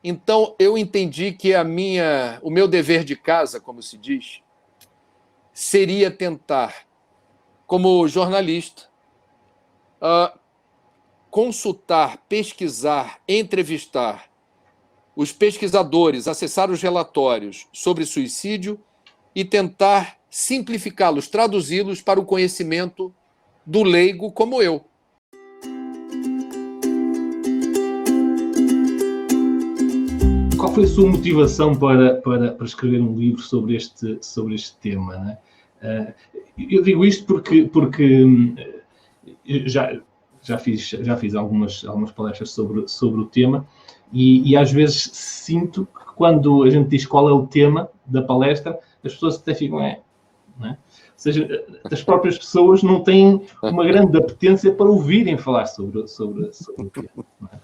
Então, eu entendi que o meu dever de casa, como se diz, seria tentar, como jornalista, consultar, pesquisar, entrevistar os pesquisadores, acessar os relatórios sobre suicídio e tentar simplificá-los, traduzi-los para o conhecimento do leigo como eu. Qual foi a sua motivação para escrever um livro sobre este tema, né? Eu digo isto porque já fiz algumas palestras sobre o tema e às vezes sinto que quando a gente diz qual é o tema da palestra, as pessoas até ficam, né? Ou seja, as próprias pessoas não têm uma grande apetência para ouvirem falar sobre o tema. Né?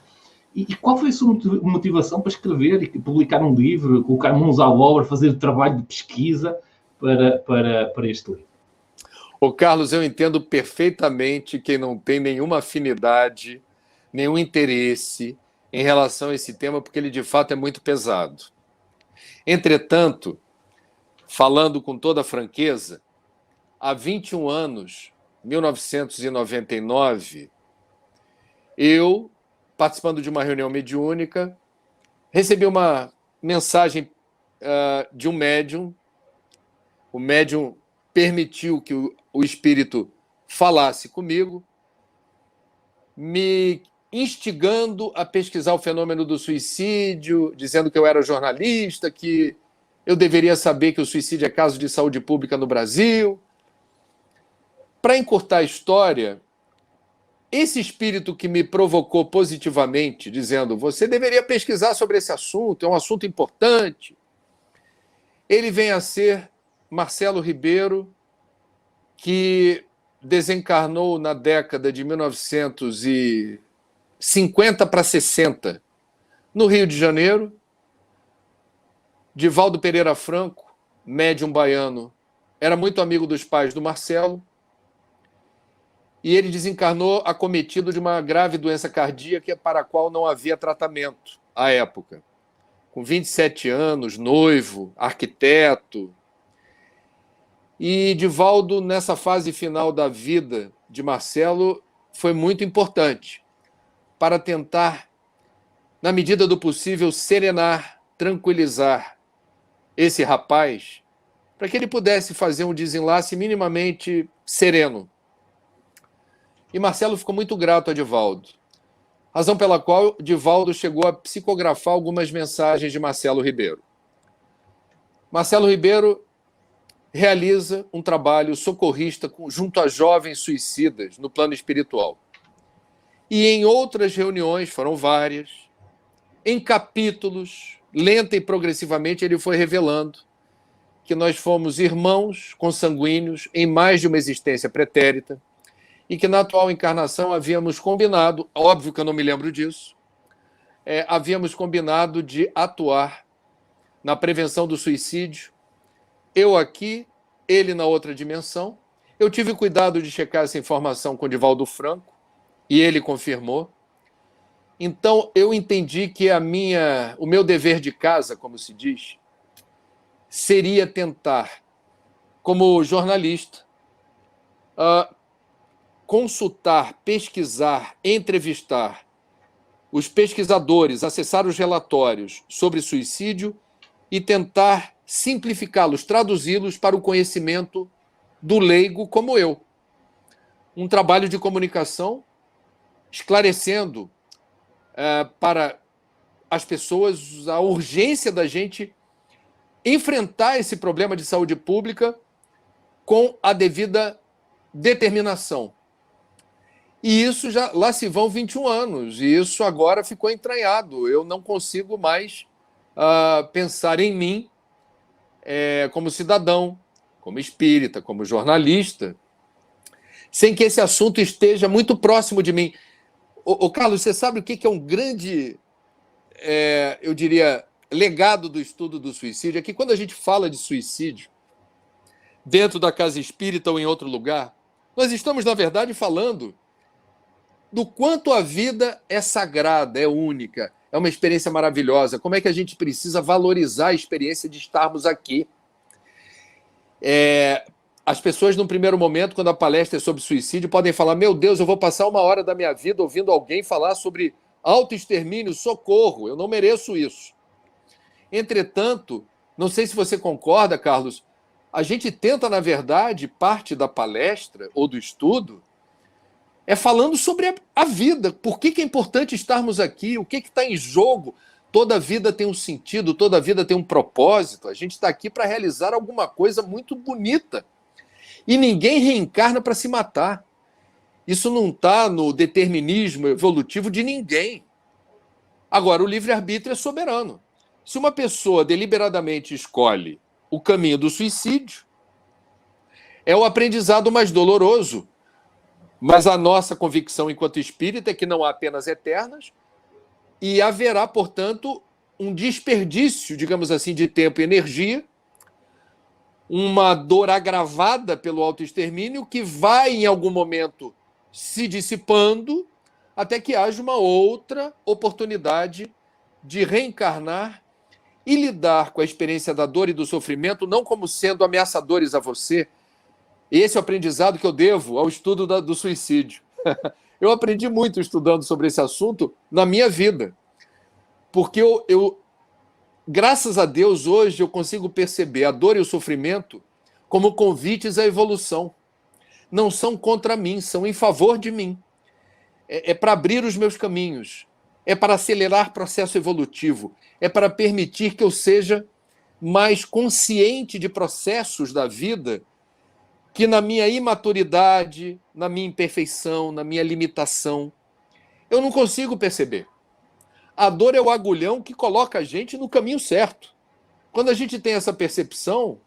E qual foi a sua motivação para escrever e publicar um livro, colocar mãos à obra, fazer trabalho de pesquisa para este livro? Ô, Carlos, eu entendo perfeitamente quem não tem nenhuma afinidade, nenhum interesse em relação a esse tema, porque ele de fato é muito pesado. Entretanto, falando com toda a franqueza, há 21 anos, 1999, eu, participando de uma reunião mediúnica, recebi uma mensagem de um médium. O médium permitiu que o espírito falasse comigo, me instigando a pesquisar o fenômeno do suicídio, dizendo que eu era jornalista, que eu deveria saber que o suicídio é caso de saúde pública no Brasil. Para encurtar a história, esse espírito que me provocou positivamente, dizendo você deveria pesquisar sobre esse assunto, é um assunto importante, ele vem a ser Marcelo Ribeiro, que desencarnou na década de 1950 para 60, no Rio de Janeiro. Divaldo Pereira Franco, médium baiano, era muito amigo dos pais do Marcelo, e ele desencarnou acometido de uma grave doença cardíaca para a qual não havia tratamento à época. Com 27 anos, noivo, arquiteto. E Divaldo, nessa fase final da vida de Marcelo, foi muito importante para tentar, na medida do possível, serenar, tranquilizar esse rapaz, para que ele pudesse fazer um desenlace minimamente sereno. E Marcelo ficou muito grato a Divaldo, razão pela qual Divaldo chegou a psicografar algumas mensagens de Marcelo Ribeiro. Marcelo Ribeiro realiza um trabalho socorrista junto a jovens suicidas no plano espiritual. E em outras reuniões, foram várias, em capítulos, lenta e progressivamente, ele foi revelando que nós fomos irmãos consanguíneos em mais de uma existência pretérita e que na atual encarnação havíamos combinado, óbvio que eu não me lembro disso, havíamos combinado de atuar na prevenção do suicídio, eu aqui, ele na outra dimensão. Eu tive cuidado de checar essa informação com Divaldo Franco e ele confirmou. Então, eu entendi que o meu dever de casa, como se diz, seria tentar, como jornalista, consultar, pesquisar, entrevistar os pesquisadores, acessar os relatórios sobre suicídio e tentar simplificá-los, traduzi-los para o conhecimento do leigo como eu. Um trabalho de comunicação esclarecendo para as pessoas a urgência da gente enfrentar esse problema de saúde pública com a devida determinação. E isso lá se vão 21 anos, e isso agora ficou entranhado. Eu não consigo mais pensar em mim como cidadão, como espírita, como jornalista, sem que esse assunto esteja muito próximo de mim. Ô Carlos, você sabe o que é um grande, eu diria, legado do estudo do suicídio? É que quando a gente fala de suicídio, dentro da casa espírita ou em outro lugar, nós estamos, na verdade, falando do quanto a vida é sagrada, é única, é uma experiência maravilhosa. Como é que a gente precisa valorizar a experiência de estarmos aqui? As pessoas, num primeiro momento, quando a palestra é sobre suicídio, podem falar: meu Deus, eu vou passar 1 hora da minha vida ouvindo alguém falar sobre autoextermínio, socorro, eu não mereço isso. Entretanto, não sei se você concorda, Carlos, a gente tenta, na verdade, parte da palestra ou do estudo é falando sobre a vida. Por que é importante estarmos aqui? O que está em jogo? Toda vida tem um sentido, toda vida tem um propósito. A gente está aqui para realizar alguma coisa muito bonita. E ninguém reencarna para se matar. Isso não está no determinismo evolutivo de ninguém. Agora, o livre-arbítrio é soberano. Se uma pessoa deliberadamente escolhe o caminho do suicídio, é o aprendizado mais doloroso. Mas a nossa convicção enquanto espírita é que não há penas eternas e haverá, portanto, um desperdício, digamos assim, de tempo e energia, uma dor agravada pelo autoextermínio que vai, em algum momento, se dissipando até que haja uma outra oportunidade de reencarnar e lidar com a experiência da dor e do sofrimento não como sendo ameaçadores a você. Esse é o aprendizado que eu devo ao estudo do suicídio. Eu aprendi muito estudando sobre esse assunto na minha vida, porque graças a Deus, hoje eu consigo perceber a dor e o sofrimento como convites à evolução. Não são contra mim, são em favor de mim. É para abrir os meus caminhos, é para acelerar processo evolutivo, é para permitir que eu seja mais consciente de processos da vida que na minha imaturidade, na minha imperfeição, na minha limitação, eu não consigo perceber. A dor é o agulhão que coloca a gente no caminho certo. Quando a gente tem essa percepção,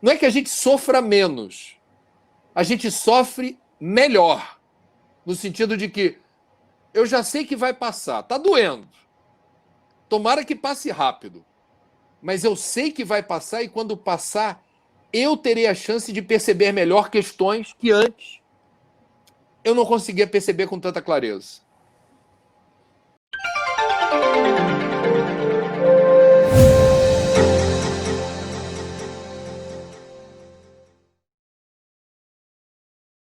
não é que a gente sofra menos, a gente sofre melhor, no sentido de que eu já sei que vai passar, está doendo. Tomara que passe rápido, mas eu sei que vai passar e quando passar, eu terei a chance de perceber melhor questões que antes eu não conseguia perceber com tanta clareza.